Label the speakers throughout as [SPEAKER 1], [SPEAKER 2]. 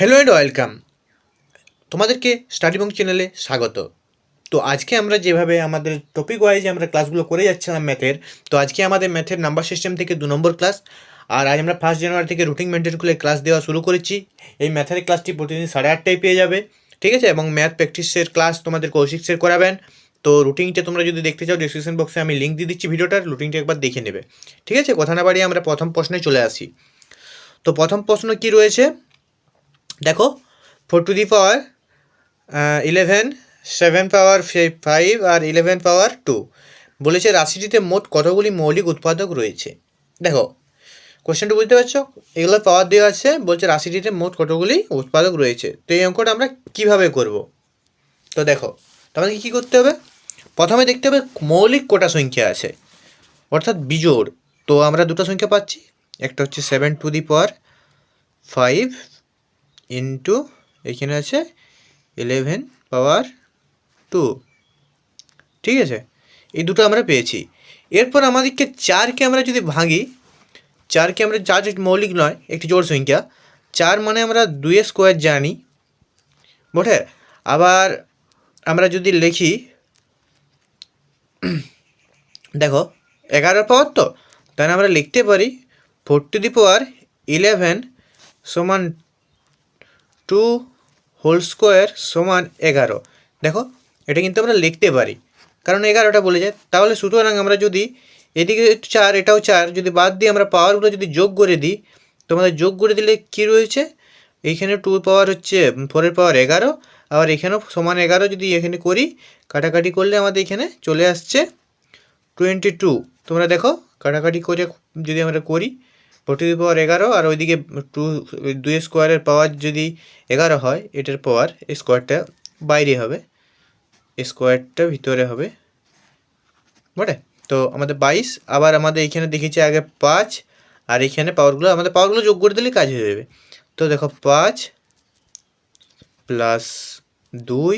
[SPEAKER 1] Hello and welcome, তোমাদেরকে study বং চ্যানেলে স্বাগত। তো আজকে আমরা যেভাবে আমাদের টপিক ওয়াইজ আমরা ক্লাসগুলো করে যাচ্ছিলাম ম্যাথের, তো আজকে আমাদের ম্যাথের নাম্বার সিস্টেম থেকে 2 নম্বর ক্লাস। আর আজ আমরা 1 জানুয়ারি থেকে রুটিন মেনটেন করে ক্লাস দেওয়া শুরু করেছি। এই ম্যাথের ক্লাসটি প্রতিদিন 8:30টায় পেয়ে যাবে, ঠিক আছে? এবং ম্যাথ প্র্যাকটিসের ক্লাস তোমাদের কৌশিক স্যার করাবেন। তো রুটিনটা তোমরা যদি দেখতে চাও ডিসক্রিপশন বক্সে আমি লিঙ্ক দিয়ে দিচ্ছি ভিডিওটার, রুটিনটা একবার দেখে নেবে, ঠিক আছে? কথা না বাড়িয়ে আমরা প্রথম প্রশ্নে চলে আসি। তো প্রথম প্রশ্ন কি রয়েছে দেখো, 4 to the power 11, 7 power 5 R 11 power 2 বলেছে রাশিটিতে মোট কতগুলি মৌলিক উৎপাদক রয়েছে। দেখো কোশ্চেনটা বুঝতে পারছো, এগুলো পাওয়ার দেওয়া আছে, বলছে রাশিটিতে মোট কতগুলি উৎপাদক রয়েছে। তো এই অঙ্কটা আমরা কীভাবে করব? তো দেখো তোমাকে কী করতে হবে, প্রথমে দেখতে হবে মৌলিক কটা সংখ্যা আছে, অর্থাৎ বিজোড়। তো আমরা দুটো সংখ্যা পাচ্ছি, একটা হচ্ছে 7 to the power 5 ইন্টু এখানে আছে 11 power 2, ঠিক আছে? এই দুটো আমরা পেয়েছি। এরপর আমাদেরকে 4কে আমরা যদি ভাঙি, 4কে আমরা 4 মৌলিক নয়, একটি জোড় সংখ্যা। 4 মানে আমরা 2 স্কোয়ার জানি বটে। আবার আমরা যদি লিখি, দেখো 11 পাওয়ার, তো তাহলে আমরা লিখতে পারি 4 to the power 11 সমান 2 হোল স্কোয়ার সমান 11। দেখো এটা কিন্তু আমরা লিখতে পারি, কারণ 11টা বলে যায়। তাহলে সুতরাং আমরা যদি এদিকে 4 এটাও 4 যদি বাদ দিয়ে আমরা পাওয়ারগুলো যদি যোগ করে দিই, তোমাদের যোগ করে দিলে কী রয়েছে, এইখানে 2 পাওয়ার হচ্ছে 4 পাওয়ার 11, আবার এখানেও সমান 11 যদি এখানে করি, কাটাকাটি করলে আমাদের এখানে চলে আসছে 22। তোমরা দেখো কাটাকাটি করে যদি আমরা করি 4 to the power 11 আর ওইদিকে 2 স্কোয়ারের পাওয়ার যদি 11 হয়, এটার পাওয়ার স্কোয়ারটা বাইরে হবে, স্কোয়ারটা ভিতরে হবে বটে। তো আমাদের 22, আবার আমাদের এখানে দেখেছি আগে 5, আর এখানে আমাদের পাওয়ারগুলো যোগ করে দিলে কাজ হয়ে যাবে। তো দেখো 5 প্লাস 2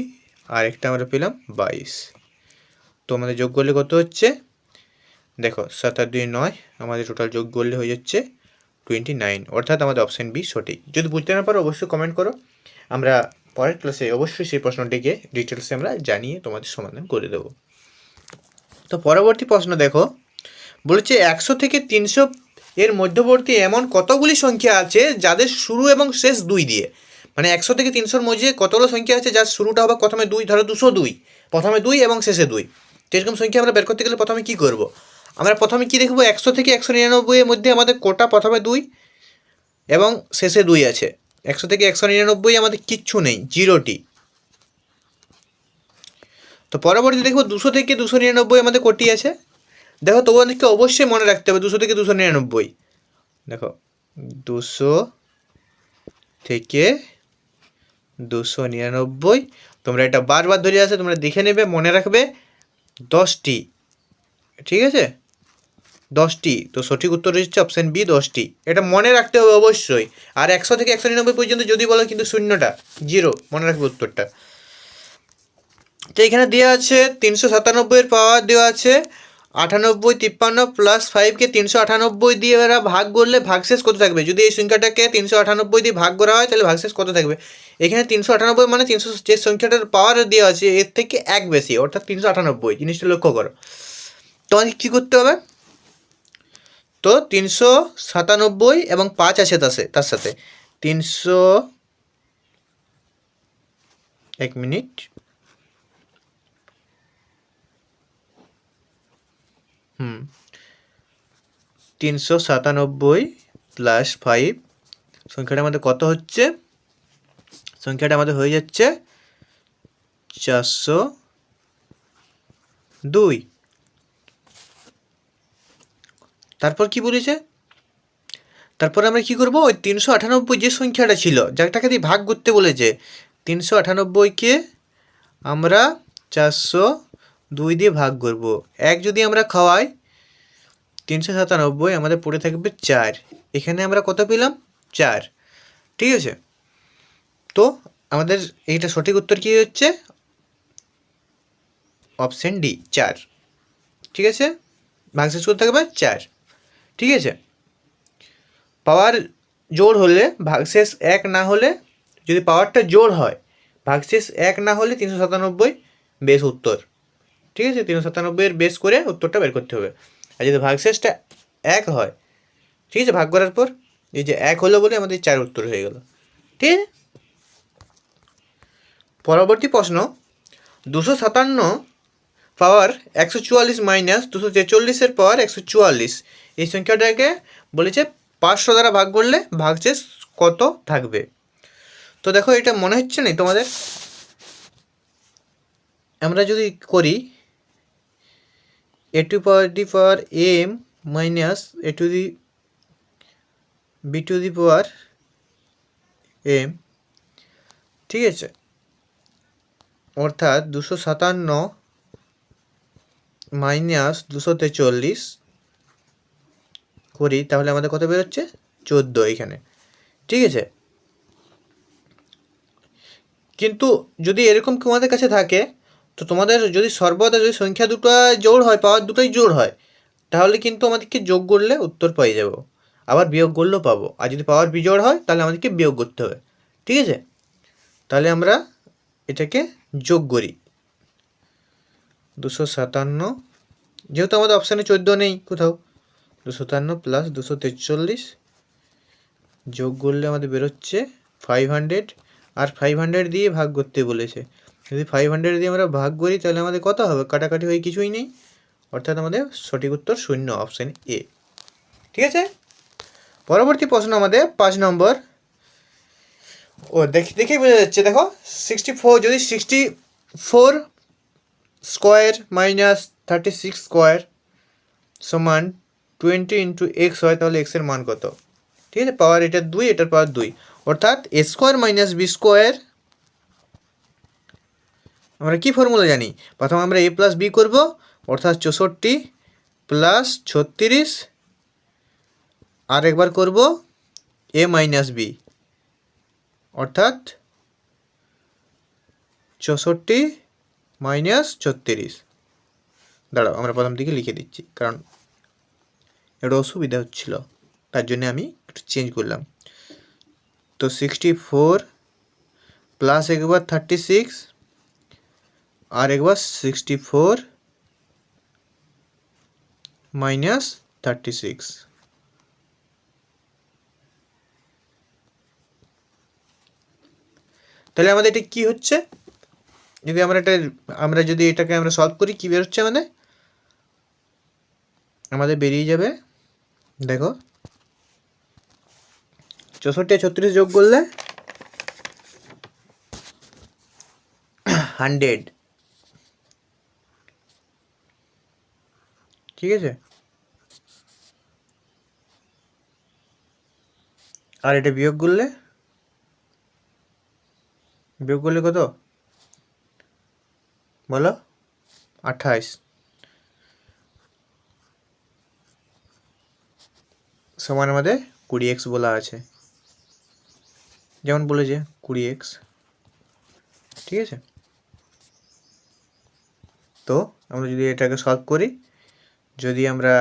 [SPEAKER 1] আর একটা আমরা পেলাম 22। তো আমাদের যোগ করলে কত হচ্ছে, দেখো 7 আর 2 9, আমাদের টোটাল যোগ করলে হয়ে যাচ্ছে 29, অর্থাৎ আমাদের অপশান বি সঠিক। যদি বুঝতে না পারো অবশ্যই কমেন্ট করো, আমরা পরের ক্লাসে অবশ্যই সেই প্রশ্নটিকে ডিটেলসে আমরা জানিয়ে তোমাদের সমাধান করে দেবো। তো পরবর্তী প্রশ্ন দেখো, বলেছে 100 থেকে 300 এর মধ্যবর্তী এমন কতগুলি সংখ্যা আছে যাদের শুরু এবং শেষ 2 দিয়ে। মানে 100 থেকে 300-র মধ্যে কতগুলো সংখ্যা আছে যার শুরুটা হবে প্রথমে 2, ধরো 202, প্রথমে 2 এবং শেষে 2। তো এরকম সংখ্যা আমরা বের করতে গেলে প্রথমে কী করব, আমরা প্রথমে কী দেখব, 100 থেকে 199 এর মধ্যে আমাদের কোটা প্রথমে 2 এবং শেষে 2 আছে। 100 থেকে 199 আমাদের কিচ্ছু নেই, 0টি। তো পরবর্তী দেখব 200 থেকে 299 আমাদের কোটি আছে। দেখো তোমাদেরকে অবশ্যই মনে রাখতে হবে 200 থেকে 299। দেখো 200 থেকে 299, তোমরা এটা বারবার ধরে আসে, তোমরা দেখে নেবে, মনে রাখবে 10টি, ঠিক আছে? 10টি। তো সঠিক উত্তর হচ্ছে অপশান বি, 10টি। এটা মনে রাখতে হবে অবশ্যই। আর 100 থেকে 199 পর্যন্ত যদি বলো কিন্তু শূন্যটা 0, মনে রাখবে উত্তরটা। তো এখানে দেওয়া আছে 397-এর পাওয়ার দেওয়া আছে 98, 53 প্লাস 5কে 398 দিয়ে এরা ভাগ করলে ভাগশেষ কত থাকবে। যদি এই সংখ্যাটাকে 398 দিয়ে ভাগ করা হয় তাহলে ভাগশেষ কত থাকবে। এখানে 398 মানে 300, যে সংখ্যাটার পাওয়ার দেওয়া আছে এর থেকে 1 বেশি, অর্থাৎ 398। জিনিসটা লক্ষ্য করো। তোমাকে কী করতে হবে, তো 397 এবং 5 আছে তার সাথে 300, 1 মিনিট, 397 প্লাস 5 সংখ্যাটা আমাদের কত হচ্ছে, সংখ্যাটা আমাদের হয়ে যাচ্ছে 402। তারপর কি বলেছে, তারপর আমরা কি করব, ওই 398 যে সংখ্যাটা ছিল যাটাকে দিয়ে ভাগ করতে বলেছে, 398কে আমরা 402 দিয়ে ভাগ করব। 1 যদি আমরা খাওয়াই 397 আমাদের পড়ে থাকবে 4, এখানে আমরা কত পেলাম 4, ঠিক আছে? তো আমাদের এইটা সঠিক উত্তর কী হচ্ছে, অপশান ডি 4, ঠিক আছে? ভাগশেষ করতে থাকবে 4, ঠিক আছে? পাওয়ার জোড় হলে ভাগশেষ 1 না হলে যদি পাওয়ারটা জোড় হয়, ভাগশেষ 1 না হলে 397 বেস উত্তর। ঠিক আছে, 397-এর বেস করে উত্তরটা বের করতে হবে। আর যদি ভাগশেষটা 1 হয়, ঠিক আছে, ভাগ করার পর এই যে 1 হলো বলে আমাদের 4 উত্তর হয়ে গেল। ঠিক আছে, পরবর্তী প্রশ্ন, 257 পাওয়ার 144 মাইনাস 243-এর পাওয়ার 144, এই সংখ্যাটাকে বলেছে 500 দ্বারা ভাগ করলে ভাগশেষ কত থাকবে। তো দেখো, এটা মনে হচ্ছে না তোমাদের? আমরা যদি করি a to the power m minus a to the b to the power m, ঠিক আছে, অর্থাৎ 257 মাইনাস 243 করি, তাহলে আমাদের কত বেরোচ্ছে? 14 এখানে। ঠিক আছে, কিন্তু যদি এরকম তোমাদের কাছে থাকে, তো তোমাদের যদি সর্বদা যদি সংখ্যা দুটো জোড় হয়, পাওয়ার দুটোই জোড় হয়, তাহলে কিন্তু আমাদেরকে যোগ করলে উত্তর পেয়ে যাব, আবার বিয়োগ করলেও পাবো। আর যদি পাওয়ার বিজোড় হয় তাহলে আমাদেরকে বিয়োগ করতে হবে। ঠিক আছে, তাহলে আমরা এটাকে যোগ করি। 257, যেহেতু আমাদের অপশানে 14 নেই কোথাও, 257 প্লাস 243 যোগ করলে আমাদের বেরোচ্ছে 500, আর 500 দিয়ে ভাগ করতে বলেছে। যদি 500 দিয়ে আমরা ভাগ করি তাহলে আমাদের কত হবে? কাটাকাটি হয়ে কিছুই নেই, অর্থাৎ আমাদের সঠিক উত্তর 0, অপশান এ। ঠিক আছে, পরবর্তী প্রশ্ন আমাদের 5 নম্বর। দেখেই বোঝা যাচ্ছে, দেখো 64, যদি 64 স্কোয়ার মাইনাস 36 স্কোয়ার সমান 20 ইন্টু এক্স হয়, তাহলে এক্সের মান কত? ঠিক আছে, পাওয়ার এটার 2, এটার পাওয়ার 2, অর্থাৎ এ স্কোয়ার মাইনাস বি স্কোয়ার। আমরা কি ফর্মুলা জানি? প্রথম আমরা এ প্লাস বি করবো, অর্থাৎ 64 প্লাস 36, আর একবার করব এ মাইনাস বি, অর্থাৎ 64 মাইনাস 36। দাঁড়াও, আমরা প্রথম দিকে লিখে দিচ্ছি, কারণ এটা অসুবিধা হচ্ছিল, তার জন্য আমি একটু চেঞ্জ করলাম। তো 64 প্লাস একবার 36, আর একবার 64 মাইনাস 36, তাহলে আমাদের এটা কি হচ্ছে? যদি আমরা যদি এটাকে আমরা সলভ করি, কি বেরোচ্ছে আমাদের বেরিয়ে যাবে, দেখো 64 36 যোগ করলে 100। ঠিক আছে, আর এটা বিয়োগ করলে কত বলো? 28 সমান আমাদের 20x বলা আছে, যেমন বলেছে 20x। ঠিক আছে, তো আমরা যদি এটাকে সলভ করি, যদি আমরা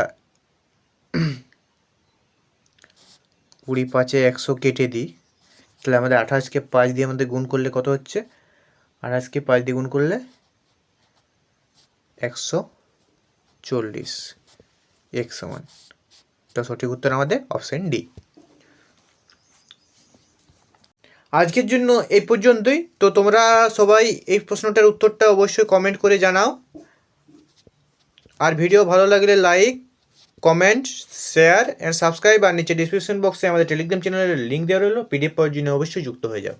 [SPEAKER 1] 20 5 100 কেটে দিই, তাহলে আমাদের 28কে 5 দিয়ে আমাদের গুণ করলে কত হচ্ছে? 28কে 5 দিয়ে গুণ করলে 140 x সমান, তো সঠিক উত্তর আমাদের অপশন ডি। আজকের জন্য এই পর্যন্তই। তো তোমরা সবাই এই প্রশ্নটার উত্তরটা অবশ্যই কমেন্ট করে জানাও, আর ভিডিও ভালো লাগলে like, comment, share and subscribe, আর নিচে ডিসক্রিপশন বক্সে আমাদের টেলিগ্রাম চ্যানেলের লিঙ্ক দেওয়া রইলো, পিডিএফ পাওয়ার জন্য অবশ্যই যুক্ত হয়ে যাও।